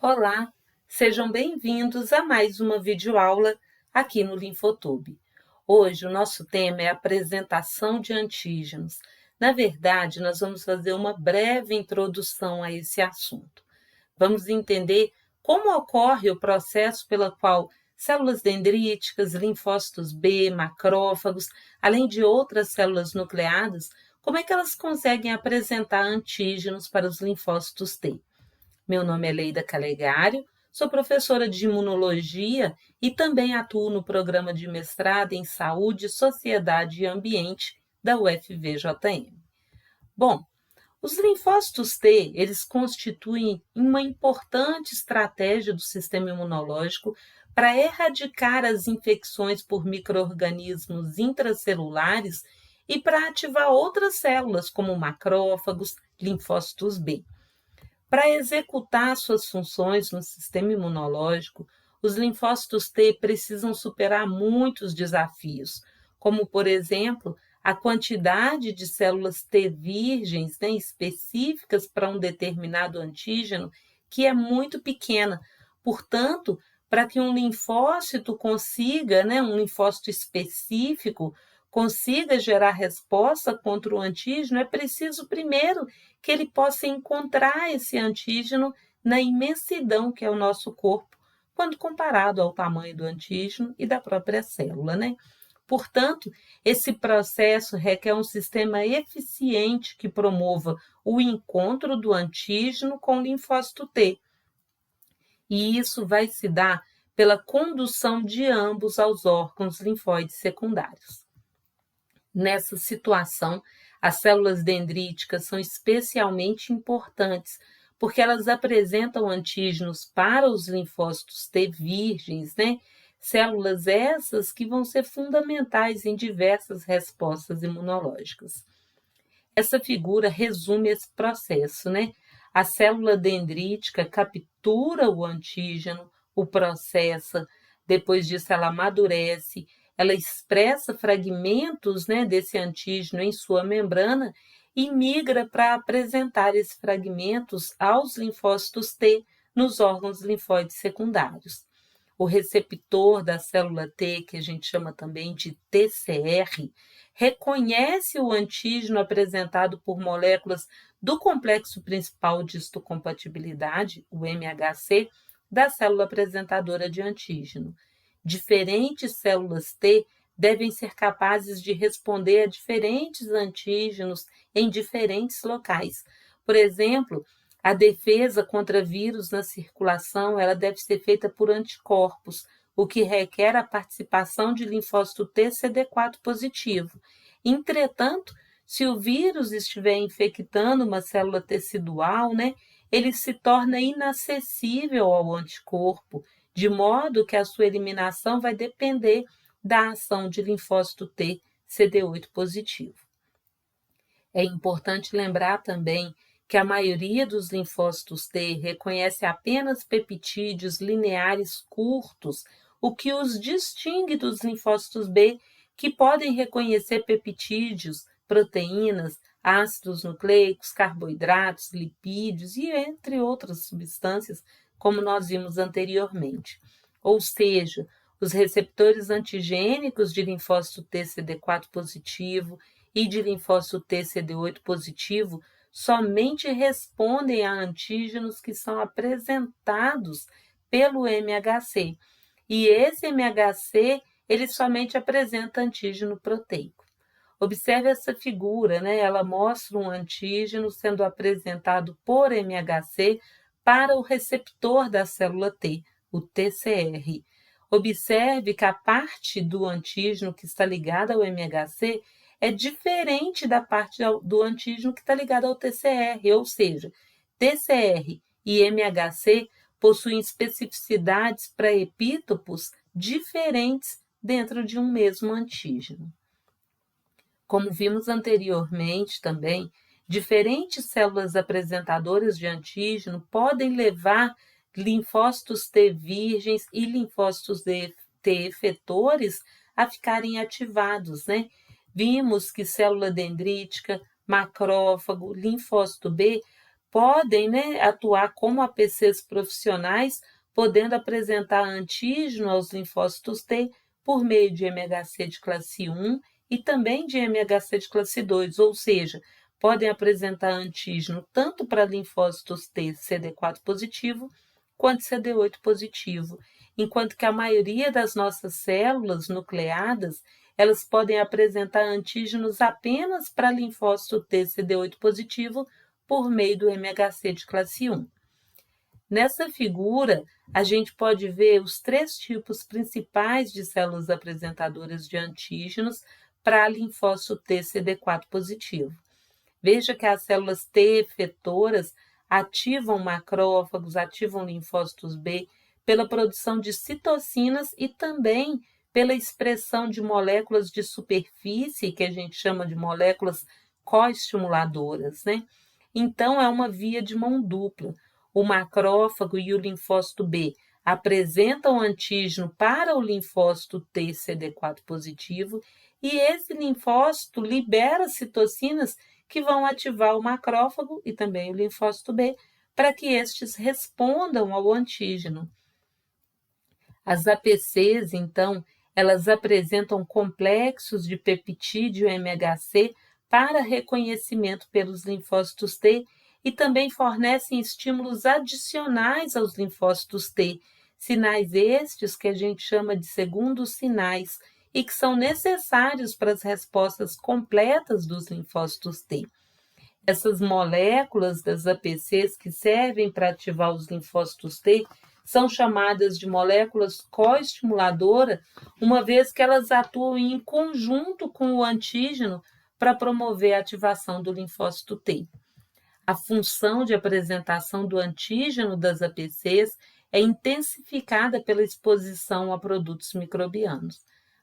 Olá, sejam bem-vindos a mais uma videoaula aqui no Linfotube. Hoje o nosso tema é a apresentação de antígenos. Na verdade, nós vamos fazer uma breve introdução a esse assunto. Vamos entender como ocorre o processo pelo qual células dendríticas, linfócitos B, macrófagos, além de outras células nucleadas, como é que elas conseguem apresentar antígenos para os linfócitos T. Meu nome é Leida Calegari, sou professora de imunologia e também atuo no programa de mestrado em Saúde, Sociedade e Ambiente da UFVJM. Bom, os linfócitos T, eles constituem uma importante estratégia do sistema imunológico para erradicar as infecções por micro-organismos intracelulares e para ativar outras células, como macrófagos, linfócitos B. Para executar suas funções no sistema imunológico, os linfócitos T precisam superar muitos desafios, como, por exemplo, a quantidade de células T virgens, específicas para um determinado antígeno, que é muito pequena. Portanto, para que um linfócito consiga, um linfócito específico, consiga gerar resposta contra o antígeno, é preciso primeiro que ele possa encontrar esse antígeno na imensidão que é o nosso corpo, quando comparado ao tamanho do antígeno e da própria célula, Portanto, esse processo requer um sistema eficiente que promova o encontro do antígeno com o linfócito T. E isso vai se dar pela condução de ambos aos órgãos linfóides secundários. Nessa situação, as células dendríticas são especialmente importantes, porque elas apresentam antígenos para os linfócitos T virgens, Células essas que vão ser fundamentais em diversas respostas imunológicas. Essa figura resume esse processo, A célula dendrítica captura o antígeno, o processa, depois disso ela amadurece, ela expressa fragmentos, desse antígeno em sua membrana e migra para apresentar esses fragmentos aos linfócitos T nos órgãos linfóides secundários. O receptor da célula T, que a gente chama também de TCR, reconhece o antígeno apresentado por moléculas do complexo principal de histocompatibilidade, o MHC, da célula apresentadora de antígeno. Diferentes células T devem ser capazes de responder a diferentes antígenos em diferentes locais. Por exemplo, a defesa contra vírus na circulação ela deve ser feita por anticorpos, o que requer a participação de linfócito T CD4 positivo. Entretanto, se o vírus estiver infectando uma célula tecidual, ele se torna inacessível ao anticorpo, de modo que a sua eliminação vai depender da ação de linfócito T CD8 positivo. É importante lembrar também que a maioria dos linfócitos T reconhece apenas peptídeos lineares curtos, o que os distingue dos linfócitos B, que podem reconhecer peptídeos, proteínas, ácidos nucleicos, carboidratos, lipídios e entre outras substâncias, como nós vimos anteriormente. Ou seja, os receptores antigênicos de linfócito T CD4 positivo e de linfócito T CD8 positivo somente respondem a antígenos que são apresentados pelo MHC. E esse MHC, ele somente apresenta antígeno proteico. Observe essa figura, Ela mostra um antígeno sendo apresentado por MHC para o receptor da célula T, o TCR. Observe que a parte do antígeno que está ligada ao MHC é diferente da parte do antígeno que está ligado ao TCR, ou seja, TCR e MHC possuem especificidades para epítopos diferentes dentro de um mesmo antígeno. Como vimos anteriormente também, diferentes células apresentadoras de antígeno podem levar linfócitos T virgens e linfócitos T efetores a ficarem ativados, Vimos que célula dendrítica, macrófago, linfócito B podem, né, atuar como APCs profissionais, podendo apresentar antígeno aos linfócitos T por meio de MHC de classe 1 e também de MHC de classe 2, ou seja, podem apresentar antígeno tanto para linfócitos T CD4 positivo quanto CD8 positivo, enquanto que a maioria das nossas células nucleadas, elas podem apresentar antígenos apenas para linfócito T CD8 positivo por meio do MHC de classe 1. Nessa figura, a gente pode ver os 3 tipos principais de células apresentadoras de antígenos para linfócito T CD4 positivo. Veja que as células T efetoras ativam macrófagos, ativam linfócitos B pela produção de citocinas e também pela expressão de moléculas de superfície, que a gente chama de moléculas coestimuladoras, né? Então, é uma via de mão dupla. O macrófago e o linfócito B apresentam antígeno para o linfócito T CD4 positivo e esse linfócito libera citocinas que vão ativar o macrófago e também o linfócito B para que estes respondam ao antígeno. As APCs, então, elas apresentam complexos de peptídeo MHC para reconhecimento pelos linfócitos T e também fornecem estímulos adicionais aos linfócitos T, sinais estes que a gente chama de segundos sinais e que são necessários para as respostas completas dos linfócitos T. Essas moléculas das APCs que servem para ativar os linfócitos T são chamadas de moléculas coestimuladoras, uma vez que elas atuam em conjunto com o antígeno para promover a ativação do linfócito T. A função de apresentação do antígeno das APCs é intensificada pela exposição a produtos microbianos.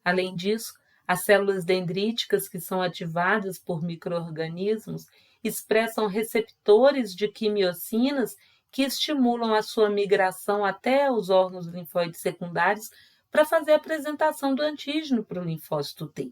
Além disso, as células dendríticas que são ativadas por micro-organismos expressam receptores de quimiocinas que estimulam a sua migração até os órgãos linfóides secundários para fazer a apresentação do antígeno para o linfócito T.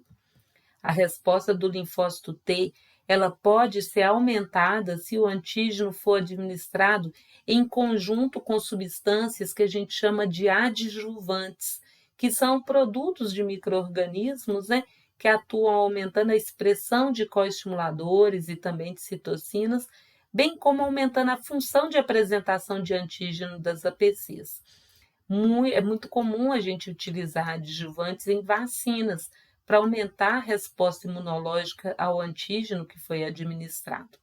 A resposta do linfócito T, ela pode ser aumentada se o antígeno for administrado em conjunto com substâncias que a gente chama de adjuvantes, que são produtos de micro-organismos, né, que atuam aumentando a expressão de coestimuladores e também de citocinas, bem como aumentando a função de apresentação de antígeno das APCs. É muito comum a gente utilizar adjuvantes em vacinas para aumentar a resposta imunológica ao antígeno que foi administrado.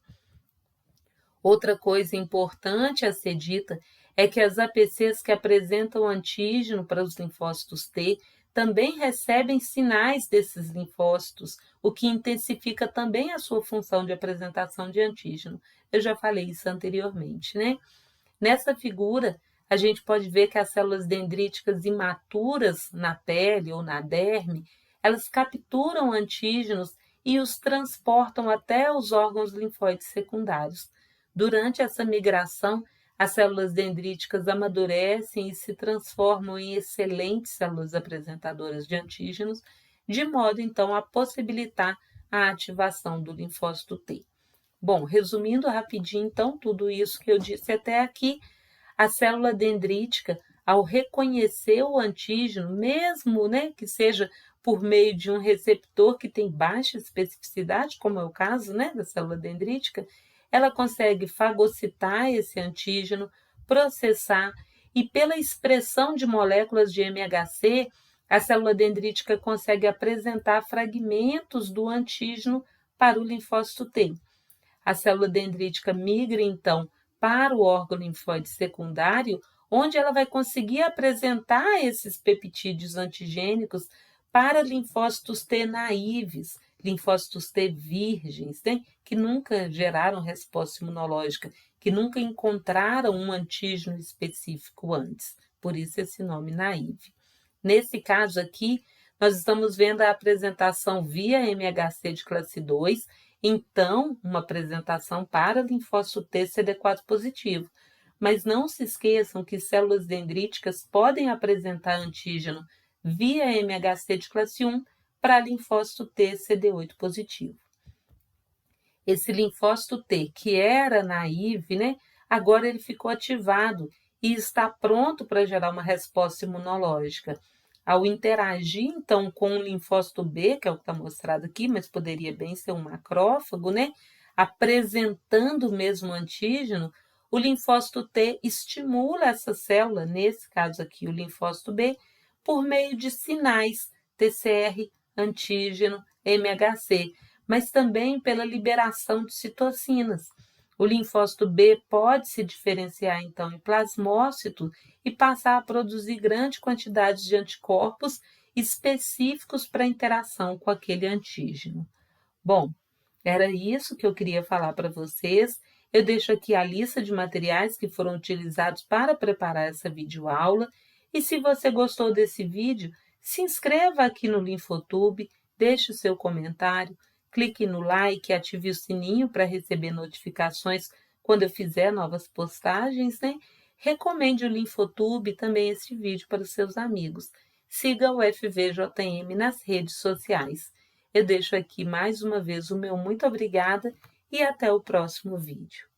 Outra coisa importante a ser dita é que as APCs que apresentam antígeno para os linfócitos T também recebem sinais desses linfócitos, o que intensifica também a sua função de apresentação de antígeno. Eu já falei isso anteriormente, né? Nessa figura, a gente pode ver que as células dendríticas imaturas na pele ou na derme, elas capturam antígenos e os transportam até os órgãos linfóides secundários. Durante essa migração, as células dendríticas amadurecem e se transformam em excelentes células apresentadoras de antígenos, de modo, então, a possibilitar a ativação do linfócito T. Bom, resumindo rapidinho, então, tudo isso que eu disse até aqui, a célula dendrítica, ao reconhecer o antígeno, mesmo, né, que seja por meio de um receptor que tem baixa especificidade, como é o caso, né, da célula dendrítica, ela consegue fagocitar esse antígeno, processar e pela expressão de moléculas de MHC, a célula dendrítica consegue apresentar fragmentos do antígeno para o linfócito T. A célula dendrítica migra, então, para o órgão linfóide secundário, onde ela vai conseguir apresentar esses peptídeos antigênicos para linfócitos T naives, linfócitos T virgens, né, que nunca geraram resposta imunológica, que nunca encontraram um antígeno específico antes, por isso esse nome naive. Nesse caso aqui, nós estamos vendo a apresentação via MHC de classe 2, então, uma apresentação para linfócito T CD4 positivo. Mas não se esqueçam que células dendríticas podem apresentar antígeno via MHC de classe 1 para linfócito T CD8 positivo. Esse linfócito T, que era naive, né, agora ele ficou ativado e está pronto para gerar uma resposta imunológica. Ao interagir, então, com o linfócito B, que é o que está mostrado aqui, mas poderia bem ser um macrófago, né, apresentando o mesmo antígeno, o linfócito T estimula essa célula, nesse caso aqui, o linfócito B, por meio de sinais TCR, antígeno, MHC, mas também pela liberação de citocinas. O linfócito B pode se diferenciar, então, em plasmócito e passar a produzir grande quantidade de anticorpos específicos para interação com aquele antígeno. Bom, era isso que eu queria falar para vocês. Eu deixo aqui a lista de materiais que foram utilizados para preparar essa videoaula. E se você gostou desse vídeo, se inscreva aqui no Linfotube, deixe o seu comentário, clique no like e ative o sininho para receber notificações quando eu fizer novas postagens, né? Recomende o Linfotube e também este vídeo para os seus amigos. Siga o FVJM nas redes sociais. Eu deixo aqui mais uma vez o meu muito obrigada e até o próximo vídeo.